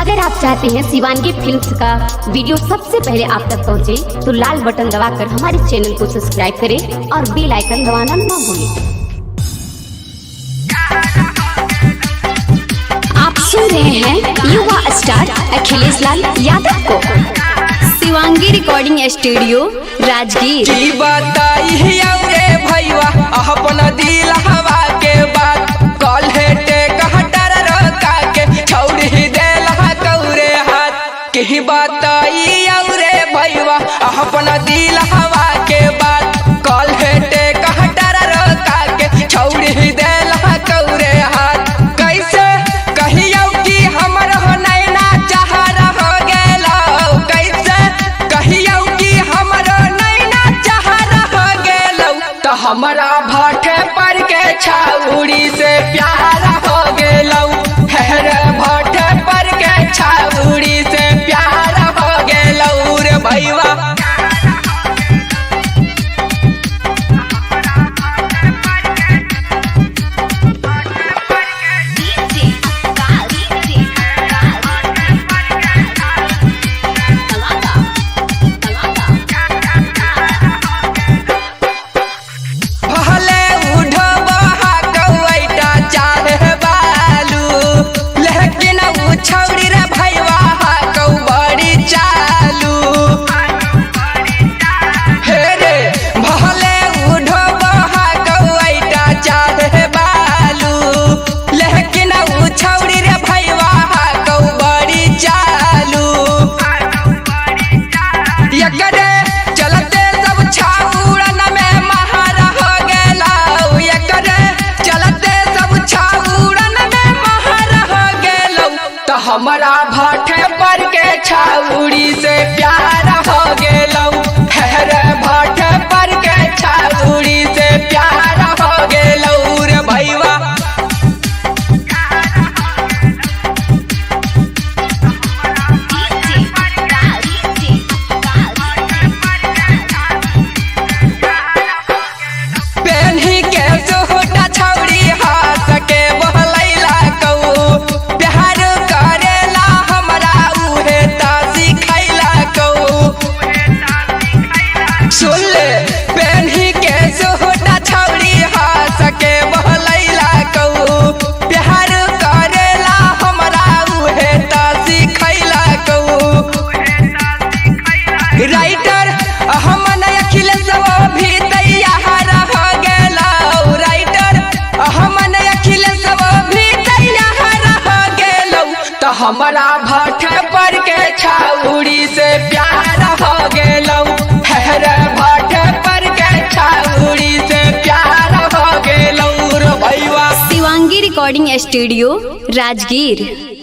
अगर आप चाहते हैं शिवांगी फिल्म्स का वीडियो सबसे पहले आप तक पहुंचे, तो लाल बटन दबाकर हमारे चैनल को सब्सक्राइब करें और बेल आइकन दबाना ना भूलें। आप सुन रहे हैं युवा स्टार अखिलेश लाल यादव को। Shivangi recording studio Rajgir. की बताई रे भैया अपन दिल हवा के बात कल हेटे कहटर रोका के छोड़ी देला कौरे हाथ। की बताई रे भैया अपन दिल हवा के बात कल हेटे कहटर रोका के छोड़ी देला कौरे हाथ। कैसे कहियो कि हमर हो नैना जहर हो गेलो, कैसे कहियो कि हमर नैना जहर हो गेलो। तो हमारा भाटे पर के छाउड़ी से प्यार हो गेलो, हेरे भाटे पर के छाउड़ी से प्यार हो गेलो रे भैया। हमारा भाटे पर के छाउड़ी से प्यार हो गेलो, हेरे भाटे पर के छाउड़ी से प्यार हो गेलो रे भैया। पेन्ही के सोटा छौड़ी हाथ के बहलैला कऊ प्यार करेला हमरा उहे तासी खैला कऊ। सुन ले पेन्ही के सोटा छौड़ी हाथ के बहलैला कऊ प्यार करेला हमरा उहे तासी खैला कऊ। राइटर हमन अखिलेश भी तैयार हो गेलो, राइटर हमन अखिलेश भी तैयार हो गेलो। तो हमारा भाटे पर के छाउड़ी से प्यार हो गेलो, हेरे भाटे पर के छाउड़ी से प्यार हो गेलो रे भैया। Shivangi recording studio Rajgir.